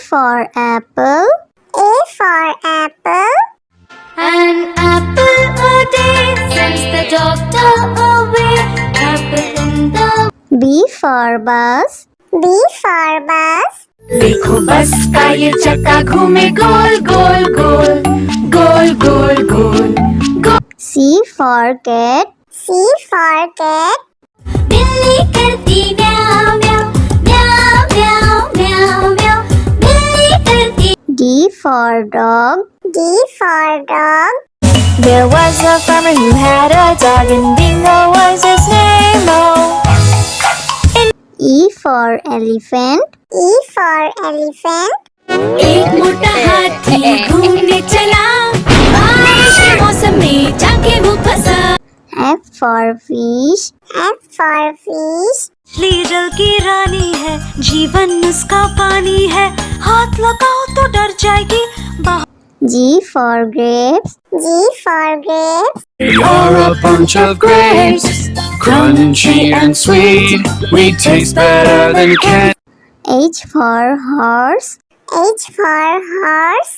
for apple. A for apple. An apple a day sends the doctor away. Apple in the B for bus. B for bus. देखो बस का ये चक्का घूमे गोल गोल गोल गोल गोल गोल गोल। C for cat. C for cat. बिल्ली करती म्याऊ म्याऊ म्याऊ म्याऊ म्याऊ म्याऊ। बिल्ली करती। D for dog. D for dog. There was a farmer who had a dog, and Bingo was his name. Oh. E for elephant. E for elephant. एक मोटा हाथी घूमने चला, बारिश के मौसम में जाके वो फंसा। F for fish. F for fish. मछली जल की रानी है, जीवन उसका पानी है, हाथ लगाओ तो डर जाएगी। G for grapes. G for grapes. We are a bunch of grapes, crunchy and sweet. We taste better than candy. H for horse. H for horse.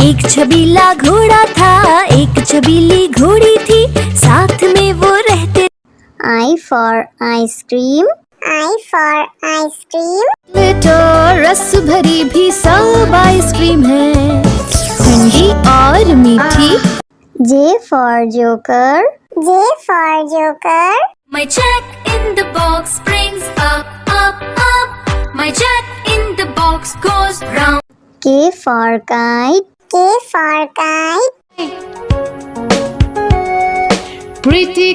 एक छबीला घोड़ा था, एक छबीली घोड़ी थी, साथ में वो रहते। I for ice cream. I for ice cream. तो रस भरी भी सब आइसक्रीम है, ठंडी और मीठी। J for joker. J for joker. My jack in the box brings up up up. My jack in the box goes round. K for kite. K for kite. Pretty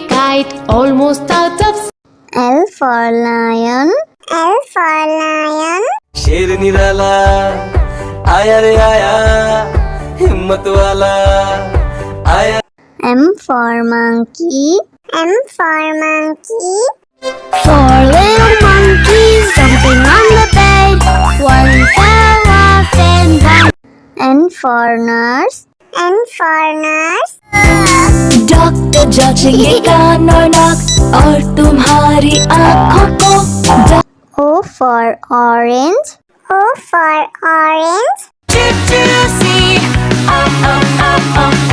kite, almost out of. L for lion. L for lion. शेर निराला आया रे आया, हिम्मत वाला आया। M for monkey. M for monkey. Four little monkeys jumping on the bed. One fell off and bumped. N for nurse. N for nurse. Doctor जांचेंगे कान और नाक और तुम्हारी आँखों को। O for orange. O for orange. Juicy,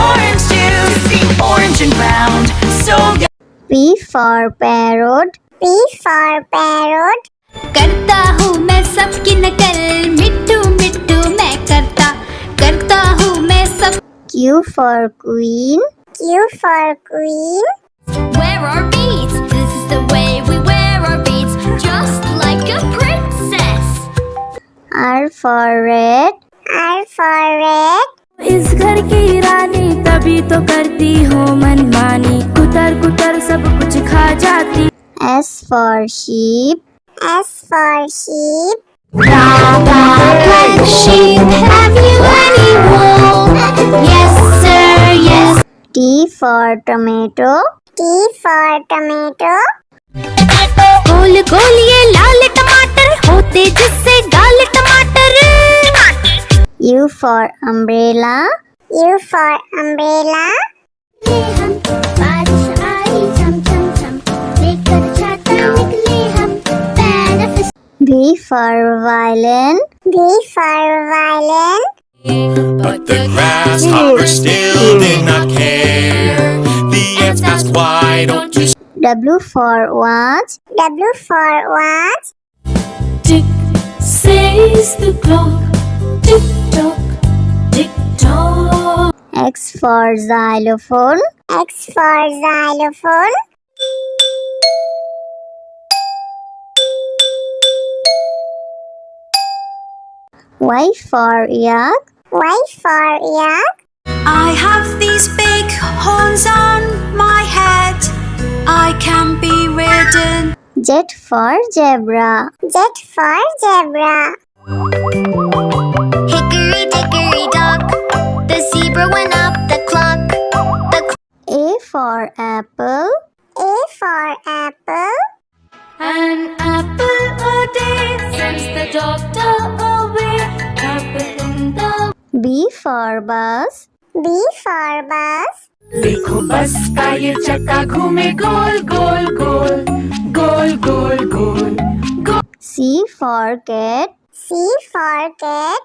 orange juicy, orange and round, so good. P for parrot. P for parrot. करता हूँ मैं सबकी नकल, मिट्टू मिट्टू मैं करता हूँ मैं सब। Q for queen. Q for queen. Wear our beads, this is the way we wear our beads, just like a princess. R for red. R for red. इस घर की रानी तभी तो करती हो मनमानी, कुतर कुतर सब कुछ खा जाती। S for sheep. S for sheep. Black sheep, have you any wool? Yes sir, yes. T for tomato. T for tomato. गोल गोल ये लाल टमाटर होते जिससे गाल टमाटर। U for umbrella. U for umbrella. V for violin. V for violin. But the grasshopper still did not care. The ants asked, why don't you W for watch. W for watch. Tick says the clock, tick tock, tick tock. X for xylophone. X for xylophone. Y for yak. Y for yak. I have these big horns on my head, I can be ridden. Z for zebra. Z for zebra. Hickory dickory dock, the zebra went up the clock. A for apple. A for apple. An apple a day sends the doctor away. Apple in the B for bus. B for bus. देखो बस का ये चक्का घूमे गोल गोल गोल गोल गोल गोल। C for cat. C for cat.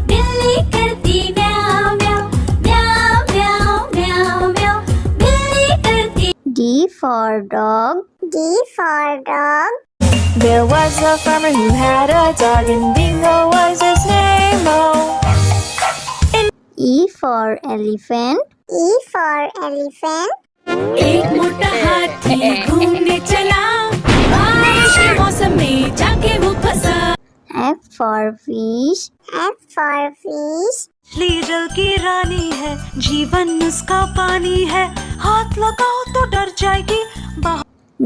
बिल्ली करती म्याऊं म्याऊं म्याऊं म्याऊं म्याऊं म्याऊं बिल्ली करती D for dog. D for dog. There was a farmer who had a dog, and Bingo was his name. Oh, E for elephant. E for elephant. एक मोटा हाथी घूमने चला बारिश के मौसम में जाके वो फंसा F for fish. F for fish. मछली जल की रानी है, जीवन उसका पानी है, हाथ लगाओ तो डर जाएगी।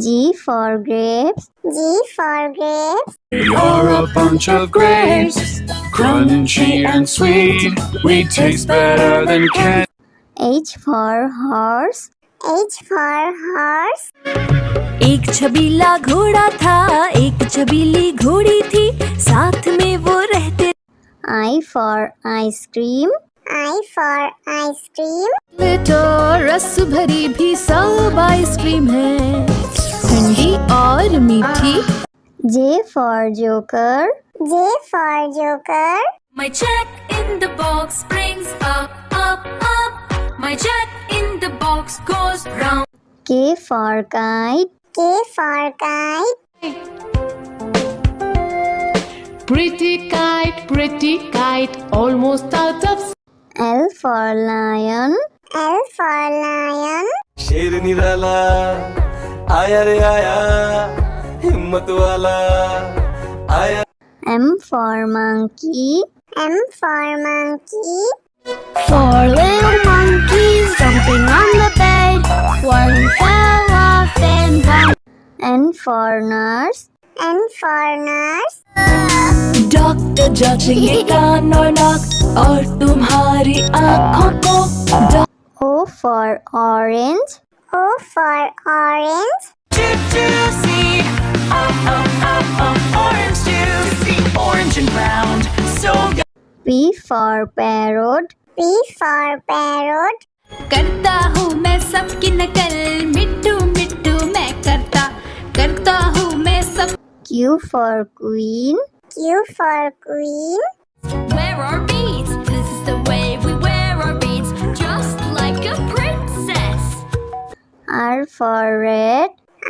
G for grapes. G for grapes. You're a bunch of grapes, crunchy and sweet. We taste better than candy. H for horse. H for horse. एक छबीला घोड़ा था एक छबीली घोड़ी थी साथ में वो रहते I for ice cream. I for ice cream. तो रस भरी भी सब आइसक्रीम है ठंडी और मीठी J for joker. J for joker. My jack in the box brings up up up My jack in the box goes round K for kite. K for kite. pretty kite, almost out of L for lion. L for lion. शेर निराला आया रे आया, हिम्मत वाला आया। M for monkey. M for monkey. Four little monkeys jumping on the bed. One fell off and one. N for nurse. N for nurse. Doctor जांचेंगे कान और नाक और तुम्हारी आँखों को O for orange. O for orange. Orange juice, orange and round, so good. P for parrot. P for parrot. करता हूँ मैं सबकी नकल मिट्टू मिट्टू मैं करता हूँ मैं सब Q for queen. Q for queen. Wear our beads, this is the way we wear our beads, just like a princess. R for red.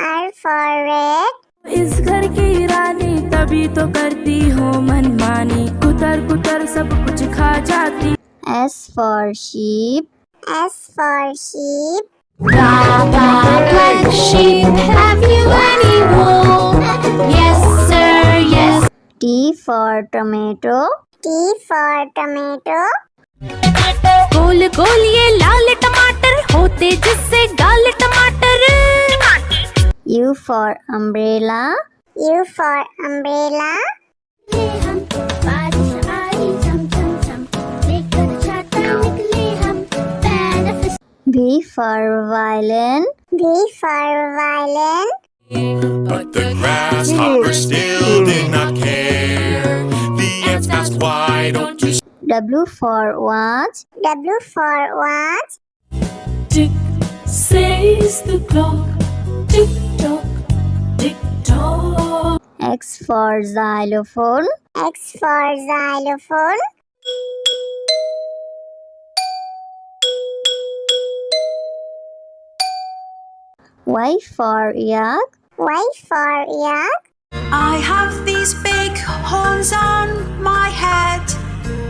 R for red. इस घर की रानी तभी तो करती हो मनमानी कुतर कुतर सब कुछ खा जाती S for sheep. S for sheep. Black sheep, have you any wool? Yes sir, yes. T for tomato. T for tomato. गोल गोल ये लाल टमाटर होते जिससे गाल टमाटर U for umbrella. U for umbrella. V for violin. V for violin. But the grasshopper still did not care. The ants asked, why don't you W for watch. W for watch. Tick says the clock tick tock tick tock X for xylophone. X for xylophone. Y for yak. Y for yak. I have these big horns on my head.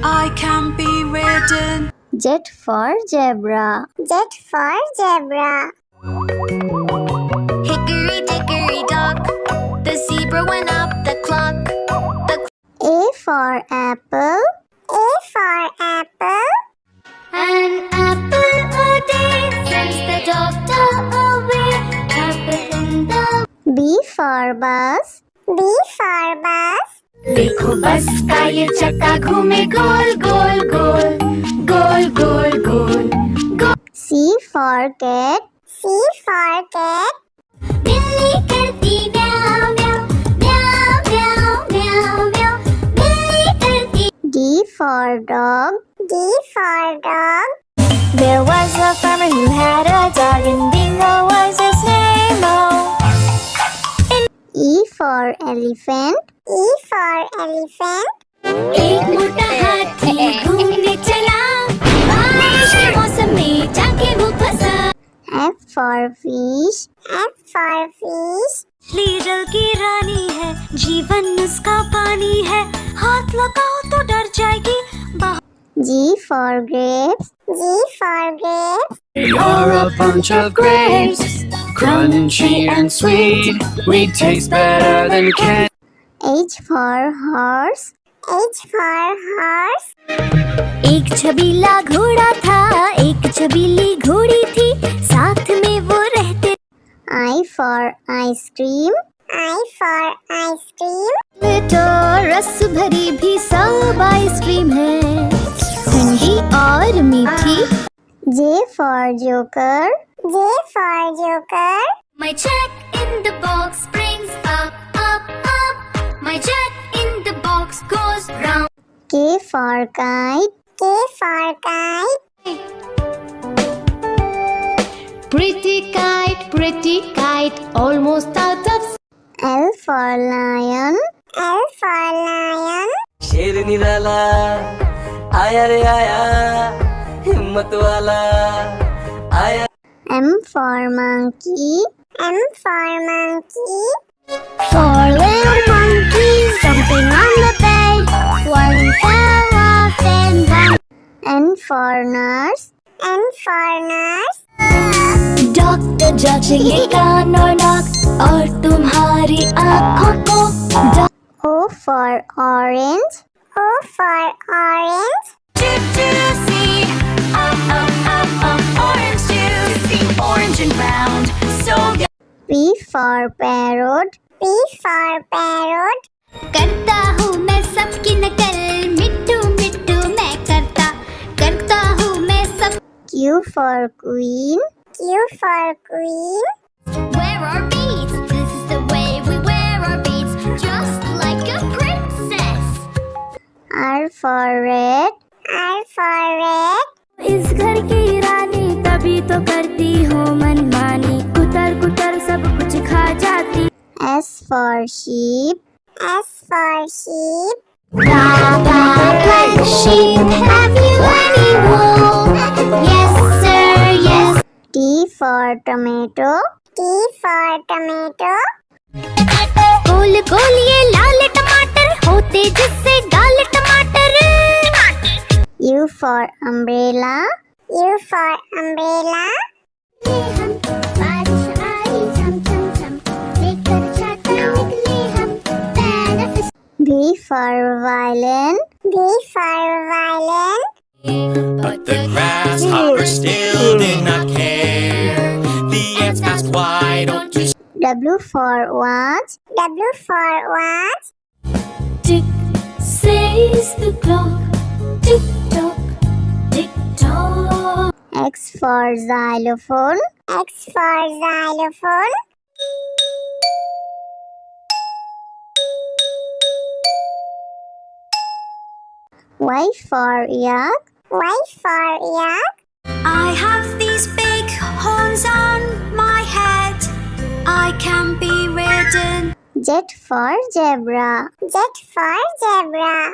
I can be ridden. Z for zebra. Z for zebra. Hickory dickory dock the zebra went up the clock A for apple. A for apple. An apple a day sends the doctor away apple in the B for bus. B for bus. देखो बस का ये चक्का घूमे गोल गोल गोल गोल गोल गोल गोल C for cat. C for cat. बिल्ली करती म्याऊं म्याऊं म्याऊं म्याऊं म्याऊं म्याऊं बिल्ली करती D for dog. D for dog. There was a farmer who had a dog, and Bingo was his name. Oh. E for elephant. E for elephant. एक मोटा हाथी घूमने चला, बारिश के मौसम में जाके वो फंसा। F for fish. F for fish. मछली जल की रानी है, जीवन उसका पानी है, हाथ लगाओ तो डर जाएगी। G for grapes. G for grapes. We are a bunch of grapes, crunchy and sweet. We taste better than candy. H for horse. H for horse. एक छबीला घोड़ा था, एक छबीली घोड़ी थी, साथ में वो रहते। I for ice cream. I for ice cream. तो रस भरी भी सब आइसक्रीम है, ठंडी और मीठी। J for joker. J for joker. My jack in the box brings up, up, up. My jack in the box goes round. K for kite. K for kite. Pretty kite, almost out of. L for lion. L for lion. शेर निराला आया रे आया, हिम्मत वाला आया। M for monkey. M for monkey. 4 little monkeys jumping on the bed. One fell off and bumped. N for nurse. N for nurse. Doctor जांचेंगे कान और नाक और तुम्हारी आँखों को। O for orange. O for orange. Juicy, orange juice, orange and round, so good. P for parrot. P for parrot. करता हूँ मैं सबकी नकल, मिट्टू मिट्टू मैं करता हूँ मैं सब। Q for queen. Q for queen. Wear our beads, this is the way we wear our beads, just like a princess. R for red. R for red. इस घर की रानी तभी तो करती हूँ मनमानी, कुतर कुतर सब कुछ खा जाती। S for sheep. S for sheep. Black sheep, have you any wool? Yes sir, yes. T for tomato. T for tomato. गोल गोल ये लाल टमाटर होते जिससे गाल टमाटर। U for umbrella. U for umbrella. V for violin. V for violin. But the grasshopper still did not care. The ants asked, why don't you W for watch. W for watch. Tick says the clock, tick tock, tick tock. X for xylophone. X for xylophone. Y for yak. Y for yak. I have these big horns on my head, I can be ridden. Z for zebra. Z for zebra.